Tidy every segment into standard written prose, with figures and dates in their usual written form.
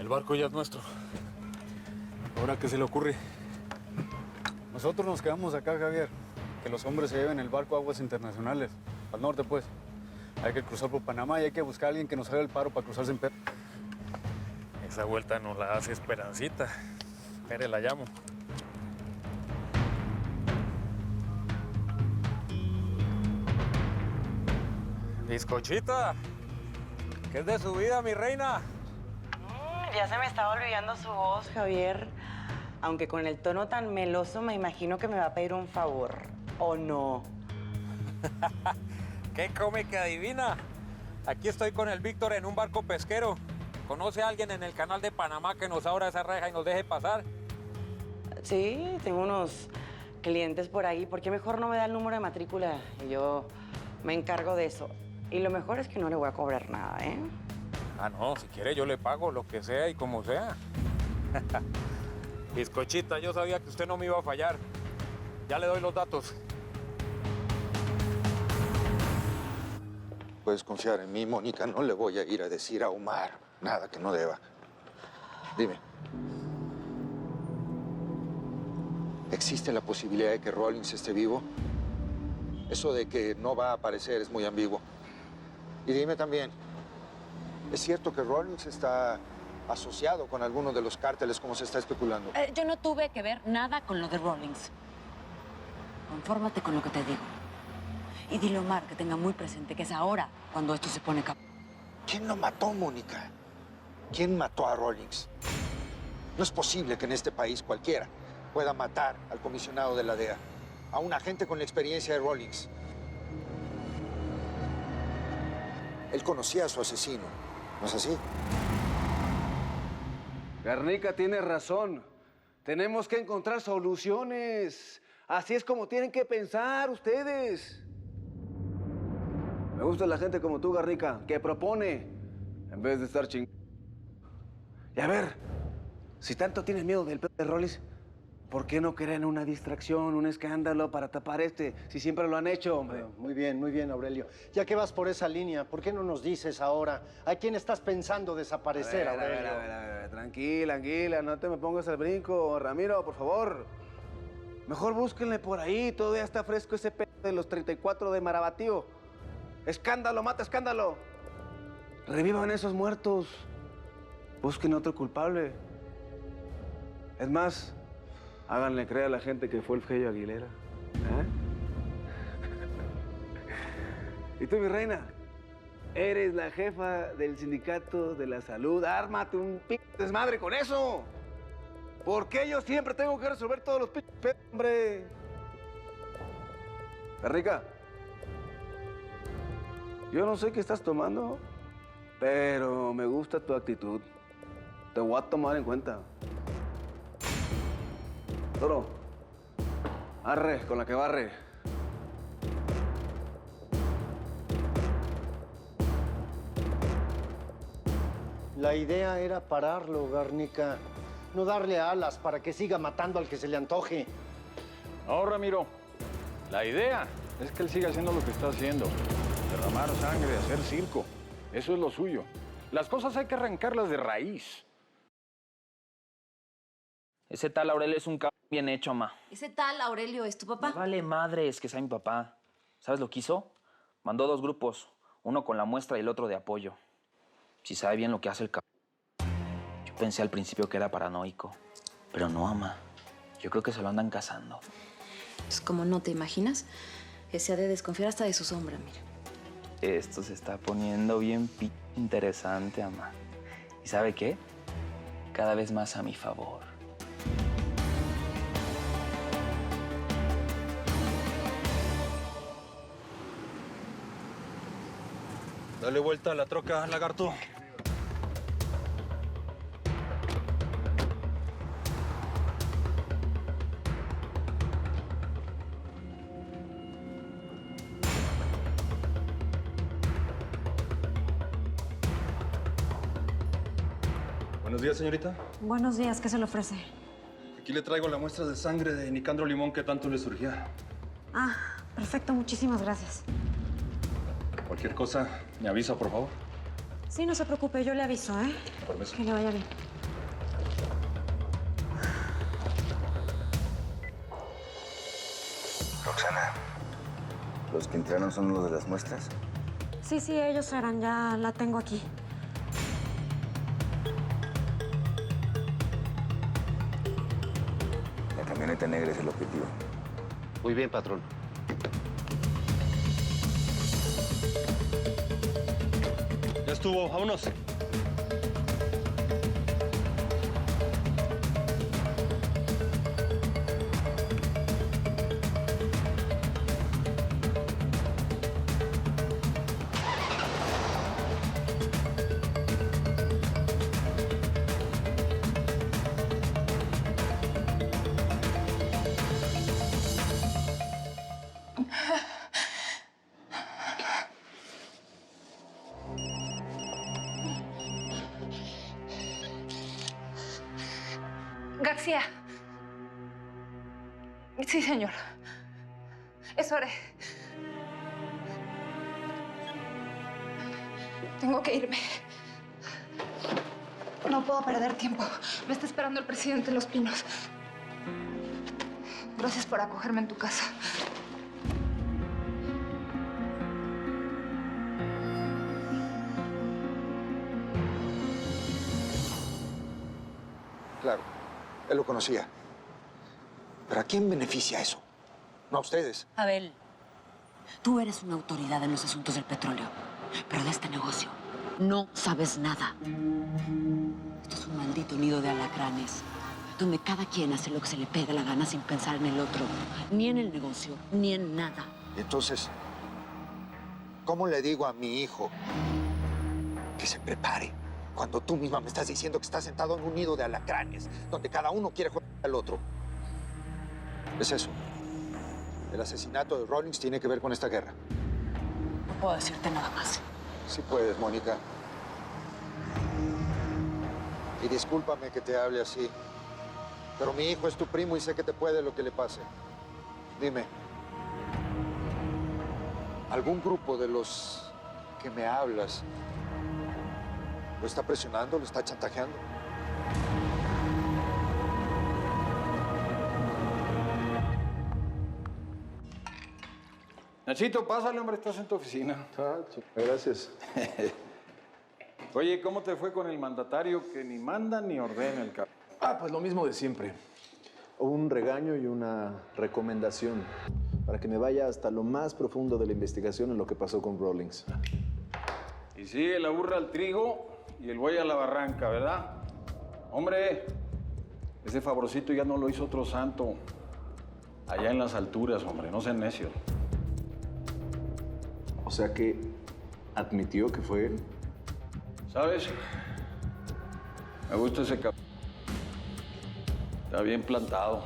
El barco ya es nuestro. ¿Ahora qué se le ocurre? Nosotros nos quedamos acá, Javier. Que los hombres se lleven el barco a aguas internacionales. Al norte, pues. Hay que cruzar por Panamá y hay que buscar a alguien que nos haga el paro para cruzar sin perro. Esa vuelta nos la hace Esperancita. Espere, la llamo. Bizcochita, ¿qué es de su vida, mi reina? Ya se me estaba olvidando su voz, Javier. Aunque con el tono tan meloso me imagino que me va a pedir un favor. ¿O no? ¿Qué come que adivina? Aquí estoy con el Víctor en un barco pesquero. ¿Conoce a alguien en el canal de Panamá que nos abra esa reja y nos deje pasar? Sí, tengo unos clientes por ahí. ¿Por qué mejor no me da el número de matrícula? Y yo me encargo de eso. Y lo mejor es que no le voy a cobrar nada, ¿eh? Ah, no, si quiere yo le pago lo que sea y como sea. Bizcochita, yo sabía que usted no me iba a fallar. Ya le doy los datos. Puedes confiar en mí, Mónica. No le voy a ir a decir a Omar nada que no deba. Dime. ¿Existe la posibilidad de que Rawlings esté vivo? Eso de que no va a aparecer es muy ambiguo. Y dime también, ¿es cierto que Rawlings está asociado con alguno de los cárteles como se está especulando? Yo no tuve que ver nada con lo de Rawlings. Confórmate con lo que te digo. Y dile a Omar que tenga muy presente que es ahora cuando esto se pone cap... ¿Quién lo mató, Mónica? ¿Quién mató a Rawlings? No es posible que en este país cualquiera pueda matar al comisionado de la DEA, a un agente con la experiencia de Rawlings. Él conocía a su asesino, ¿no es así? Garnica tiene razón. Tenemos que encontrar soluciones. Así es como tienen que pensar ustedes. Me gusta la gente como tú, Garnica, que propone en vez de estar ching... Y a ver, si tanto tienes miedo del pedo de Rawlings, ¿por qué no creen una distracción, un escándalo para tapar si siempre lo han hecho, hombre? Muy bien, Aurelio. Ya que vas por esa línea, ¿por qué no nos dices ahora a quién estás pensando desaparecer, Aurelio? A ver, tranquila, no te me pongas al brinco, Ramiro, por favor. Mejor búsquenle por ahí, todavía está fresco ese pedo de los 34 de Marabatío. Escándalo, mata escándalo. Revivan esos muertos. Busquen otro culpable. Es más, háganle creer a la gente que fue el Fello Aguilera. ¿Y tú, mi reina? Eres la jefa del sindicato de la salud. Ármate un desmadre con eso. ¿Por qué yo siempre tengo que resolver todos los pedos, hombre? Garnica, yo no sé qué estás tomando, pero me gusta tu actitud. Te voy a tomar en cuenta. Toro, arre con la que barre. La idea era pararlo, Garnica. No darle alas para que siga matando al que se le antoje. No, Ramiro. La idea es que él siga haciendo lo que está haciendo. Derramar sangre, hacer circo. Eso es lo suyo. Las cosas hay que arrancarlas de raíz. Ese tal Aurelio es un cabrón bien hecho, ma. ¿Ese tal Aurelio es tu papá? Me vale madres que sea mi papá. ¿Sabes lo que hizo? Mandó 2 grupos, uno con la muestra y el otro de apoyo. Si sabe bien lo que hace el cabrón. Yo pensé al principio que era paranoico, pero no, ama. Yo creo que se lo andan cazando. Pues como no te imaginas, que se ha de desconfiar hasta de su sombra, mira. Esto se está poniendo bien interesante, ama. ¿Y sabe qué? Cada vez más a mi favor. Dale vuelta a la troca, lagarto. Buenos días, señorita. Buenos días, ¿qué se le ofrece? Aquí le traigo la muestra de sangre de Nicandro Limón que tanto le surgía. Ah, perfecto, muchísimas gracias. Cualquier cosa, me avisa, por favor. Sí, no se preocupe, yo le aviso, ¿eh? Permiso. Que le vaya bien. ¿Los que entraron son los de las muestras? Sí, ellos eran. Ya la tengo aquí. La camioneta negra es el objetivo. Muy bien, patrón. Ya estuvo, vámonos. García. Sí, señor. Es hora. Tengo que irme. No puedo perder tiempo. Me está esperando el presidente en Los Pinos. Gracias por acogerme en tu casa. Claro, él lo conocía. ¿Pero a quién beneficia eso? No a ustedes. Abel, tú eres una autoridad en los asuntos del petróleo, pero de este negocio no sabes nada. Esto es un maldito nido de alacranes, donde cada quien hace lo que se le pega la gana sin pensar en el otro, ni en el negocio, ni en nada. Entonces, ¿cómo le digo a mi hijo que se prepare cuando tú misma me estás diciendo que estás sentado en un nido de alacranes, donde cada uno quiere joder al otro? Es eso. El asesinato de Rawlings tiene que ver con esta guerra. No puedo decirte nada más. Sí puedes, Mónica. Y discúlpame que te hable así, pero mi hijo es tu primo y sé que te puede lo que le pase. Dime, ¿algún grupo de los que me hablas lo está presionando, lo está chantajeando? Nachito, pásale, hombre, estás en tu oficina. Gracias. Oye, ¿cómo te fue con el mandatario que ni manda ni ordena el cabrón? Pues lo mismo de siempre. Un regaño y una recomendación para que me vaya hasta lo más profundo de la investigación en lo que pasó con Rawlings. Y sigue la burra al trigo y el buey a la barranca, ¿verdad? Hombre, ese favorcito ya no lo hizo otro santo. Allá en las alturas, hombre, no sean necios. O sea que admitió que fue él. ¿Sabes? Me gusta ese cabrón. Está bien plantado.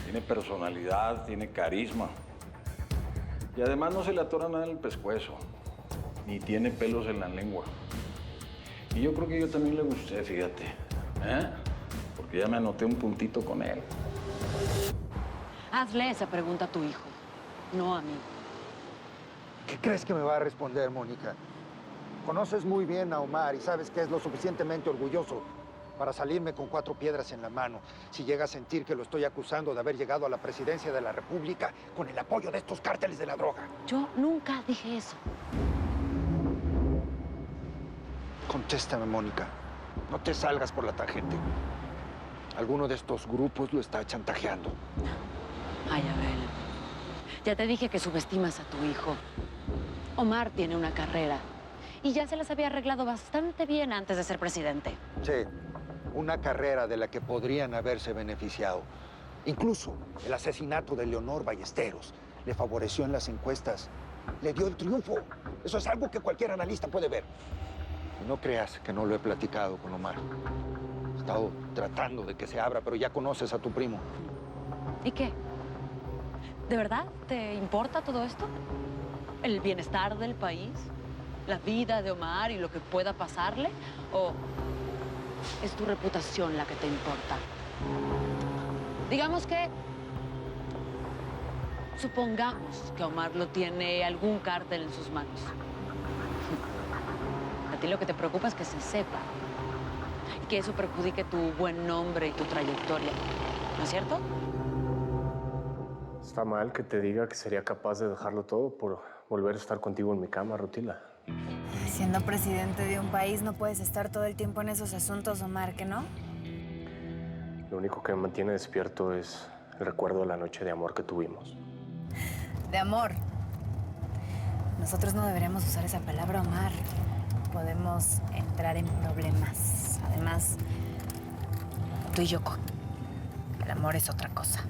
Tiene personalidad, tiene carisma. Y además no se le atora nada en el pescuezo. Ni tiene pelos en la lengua. Y yo creo que yo también le gusté, fíjate. Porque ya me anoté un puntito con él. Hazle esa pregunta a tu hijo, no a mí. ¿Qué crees que me va a responder, Mónica? Conoces muy bien a Omar y sabes que es lo suficientemente orgulloso para salirme con 4 piedras en la mano si llega a sentir que lo estoy acusando de haber llegado a la presidencia de la República con el apoyo de estos cárteles de la droga. Yo nunca dije eso. Contéstame, Mónica. No te salgas por la tangente. Alguno de estos grupos lo está chantajeando. Ay, Abel, ya te dije que subestimas a tu hijo. Omar tiene una carrera y ya se las había arreglado bastante bien antes de ser presidente. Sí, una carrera de la que podrían haberse beneficiado. Incluso el asesinato de Leonor Ballesteros le favoreció en las encuestas. Le dio el triunfo. Eso es algo que cualquier analista puede ver. Y no creas que no lo he platicado con Omar. He estado tratando de que se abra, pero ya conoces a tu primo. ¿Y qué? ¿De verdad te importa todo esto? ¿El bienestar del país? ¿La vida de Omar y lo que pueda pasarle? ¿O es tu reputación la que te importa? Digamos que... supongamos que Omar lo tiene algún cártel en sus manos. A ti lo que te preocupa es que se sepa. Y que eso perjudique tu buen nombre y tu trayectoria. ¿No es cierto? Está mal que te diga que sería capaz de dejarlo todo por volver a estar contigo en mi cama, Rutila. Siendo presidente de un país no puedes estar todo el tiempo en esos asuntos, Omar, ¿que no? Lo único que me mantiene despierto es el recuerdo de la noche de amor que tuvimos. De amor. Nosotros no deberíamos usar esa palabra, Omar. Podemos entrar en problemas. Además, tú y yo, el amor es otra cosa.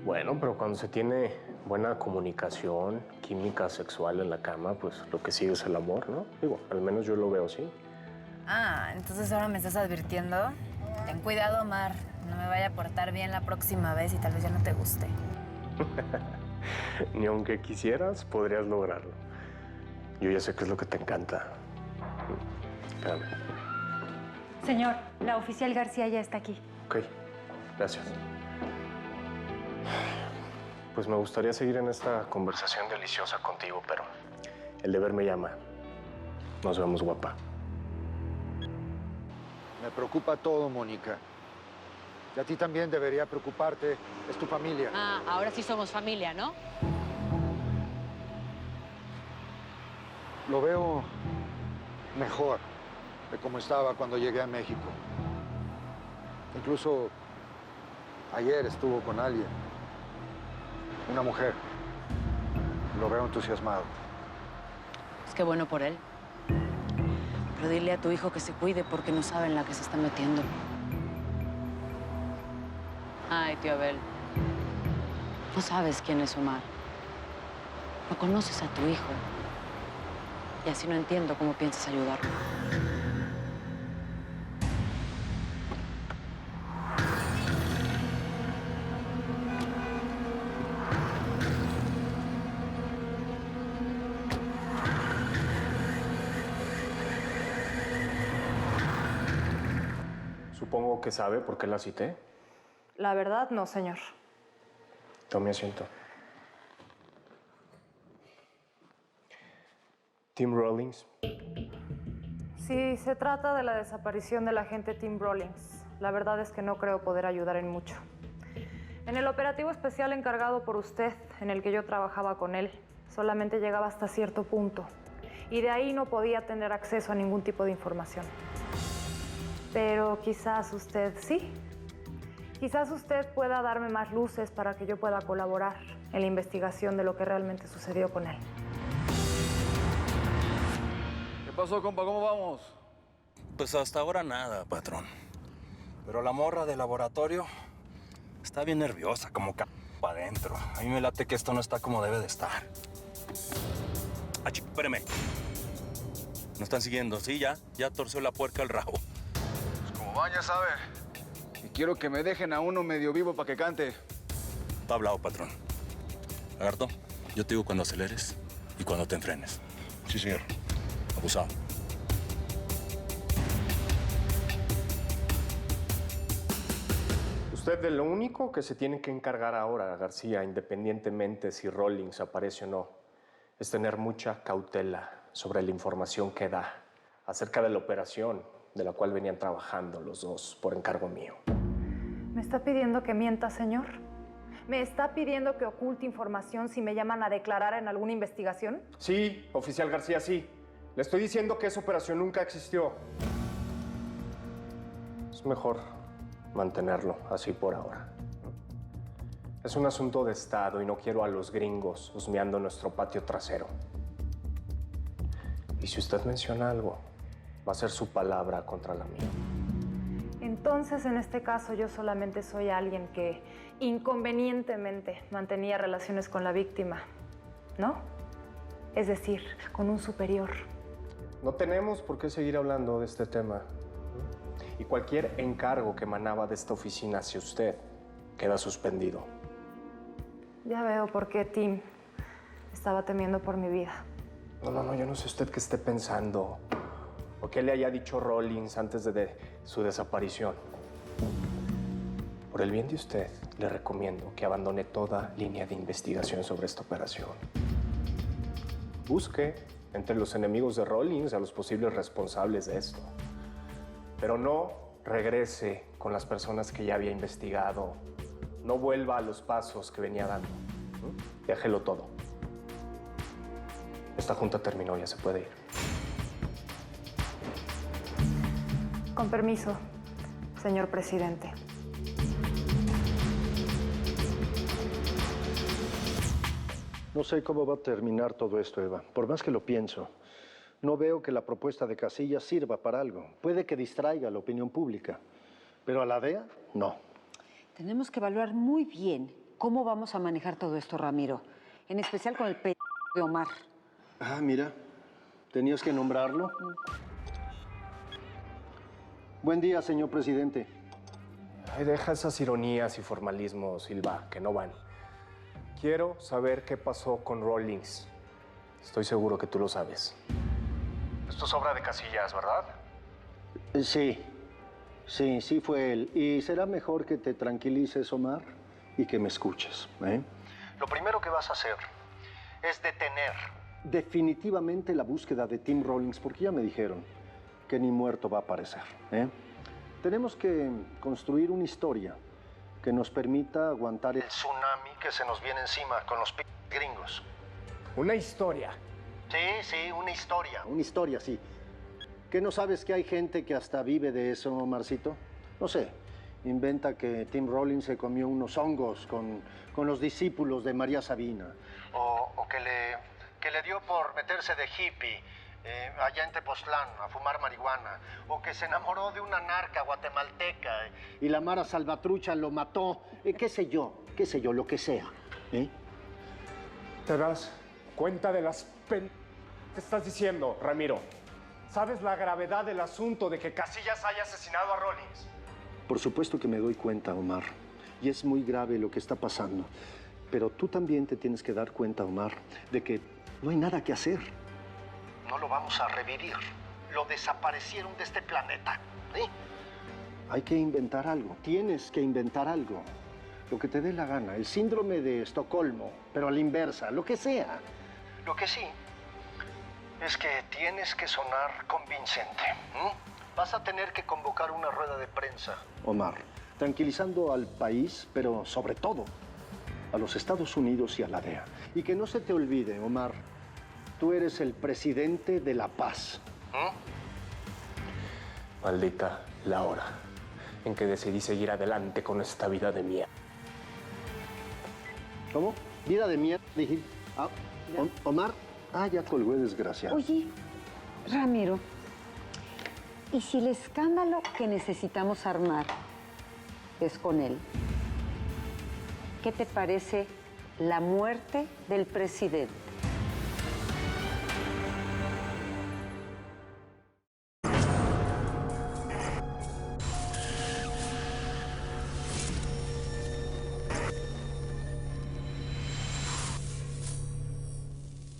Bueno, pero cuando se tiene buena comunicación, química sexual en la cama, pues lo que sigue es el amor, ¿no? Digo, al menos yo lo veo así. Ah, entonces ahora me estás advirtiendo. Ten cuidado, Omar. No me vaya a portar bien la próxima vez y tal vez ya no te guste. Ni aunque quisieras, podrías lograrlo. Yo ya sé qué es lo que te encanta. Espérame. Señor, la oficial García ya está aquí. Ok, gracias. Pues me gustaría seguir en esta conversación deliciosa contigo, pero el deber me llama. Nos vemos, guapa. Me preocupa todo, Mónica. Y a ti también debería preocuparte. Es tu familia. Ah, ahora sí somos familia, ¿no? Lo veo mejor de cómo estaba cuando llegué a México. Incluso ayer estuvo con alguien. Una mujer. Lo veo entusiasmado. Es que bueno por él. Pero dile a tu hijo que se cuide porque no sabe en la que se está metiendo. Ay, tío Abel. No sabes quién es Omar. No conoces a tu hijo. Y así no entiendo cómo piensas ayudarlo. Supongo que sabe por qué la cité. La verdad, no, señor. Tome asiento. Tim Rawlings. Sí, se trata de la desaparición del agente Tim Rawlings. La verdad es que no creo poder ayudar en mucho. En el operativo especial encargado por usted, en el que yo trabajaba con él, solamente llegaba hasta cierto punto. Y de ahí no podía tener acceso a ningún tipo de información. Pero quizás usted sí. Quizás usted pueda darme más luces para que yo pueda colaborar en la investigación de lo que realmente sucedió con él. ¿Qué pasó, compa? ¿Cómo vamos? Pues hasta ahora nada, patrón. Pero la morra del laboratorio está bien nerviosa, como para adentro. A mí me late que esto no está como debe de estar. Ah, espérame. Nos están siguiendo, ¿sí? Ya torció la puerca el rabo. Pues como van, ya sabe. Y quiero que me dejen a uno medio vivo para que cante. Está hablado, patrón. Lagarto, yo te digo cuando aceleres y cuando te enfrenes. Sí, señor. Abusado. Usted de lo único que se tiene que encargar ahora, García, independientemente si Rawlings aparece o no, es tener mucha cautela sobre la información que da acerca de la operación de la cual venían trabajando los dos por encargo mío. ¿Me está pidiendo que mienta, señor? ¿Me está pidiendo que oculte información si me llaman a declarar en alguna investigación? Sí, oficial García, sí. Le estoy diciendo que esa operación nunca existió. Es mejor mantenerlo así por ahora. Es un asunto de Estado y no quiero a los gringos husmeando nuestro patio trasero. Y si usted menciona algo, va a ser su palabra contra la mía. Entonces, en este caso, yo solamente soy alguien que inconvenientemente mantenía relaciones con la víctima, ¿no? Es decir, con un superior. No tenemos por qué seguir hablando de este tema. Y cualquier encargo que emanaba de esta oficina hacia usted queda suspendido. Ya veo por qué Tim estaba temiendo por mi vida. No, yo no sé usted qué esté pensando. O qué le haya dicho Rawlings antes de su desaparición. Por el bien de usted, le recomiendo que abandone toda línea de investigación sobre esta operación. Busque entre los enemigos de Rawlings a los posibles responsables de esto. Pero no regrese con las personas que ya había investigado no vuelva a los pasos que venía dando. ¿Mm? Déjelo todo. Esta junta terminó, ya se puede ir. Con permiso, señor presidente. No sé cómo va a terminar todo esto, Eva. Por más que lo pienso, no veo que la propuesta de Casillas sirva para algo. Puede que distraiga a la opinión pública, pero a la DEA, no. Tenemos que evaluar muy bien cómo vamos a manejar todo esto, Ramiro. En especial con el de Omar. Ah, mira, tenías que nombrarlo. Buen día, señor presidente. Ay, deja esas ironías y formalismos, Silva, que no van. Quiero saber qué pasó con Rawlings. Estoy seguro que tú lo sabes. Esto es obra de Casillas, ¿verdad? Sí fue él. Y será mejor que te tranquilices, Omar, y que me escuches, ¿eh? Lo primero que vas a hacer es detener definitivamente la búsqueda de Tim Rawlings, porque ya me dijeron que ni muerto va a aparecer, ¿eh? Tenemos que construir una historia que nos permita aguantar el tsunami que se nos viene encima con los gringos. ¿Una historia? Sí, una historia. Una historia, sí. ¿Qué no sabes que hay gente que hasta vive de eso, Marcito? No sé, inventa que Tim Rawlings se comió unos hongos con los discípulos de María Sabina. O que le dio por meterse de hippie allá en Tepoztlán a fumar marihuana. O que se enamoró de una narca guatemalteca y la Mara Salvatrucha lo mató. Qué sé yo, lo que sea. ¿Te das cuenta de las ¿Qué estás diciendo, Ramiro? ¿Sabes la gravedad del asunto de que Casillas haya asesinado a Rawlings? Por supuesto que me doy cuenta, Omar. Y es muy grave lo que está pasando. Pero tú también te tienes que dar cuenta, Omar, de que no hay nada que hacer. No lo vamos a revivir. Lo desaparecieron de este planeta. Hay que inventar algo. Tienes que inventar algo. Lo que te dé la gana. El síndrome de Estocolmo, pero a la inversa. Lo que sea. Lo que sí es que tienes que sonar convincente. Vas a tener que convocar una rueda de prensa, Omar, tranquilizando al país, pero sobre todo a los Estados Unidos y a la DEA. Y que no se te olvide, Omar, tú eres el presidente de la paz. Maldita la hora en que decidí seguir adelante con esta vida de mierda. ¿Cómo? ¿Vida de mierda? Dije. Omar, ya colgó, desgraciado. Oye, Ramiro, ¿y si el escándalo que necesitamos armar es con él? ¿Qué te parece la muerte del presidente?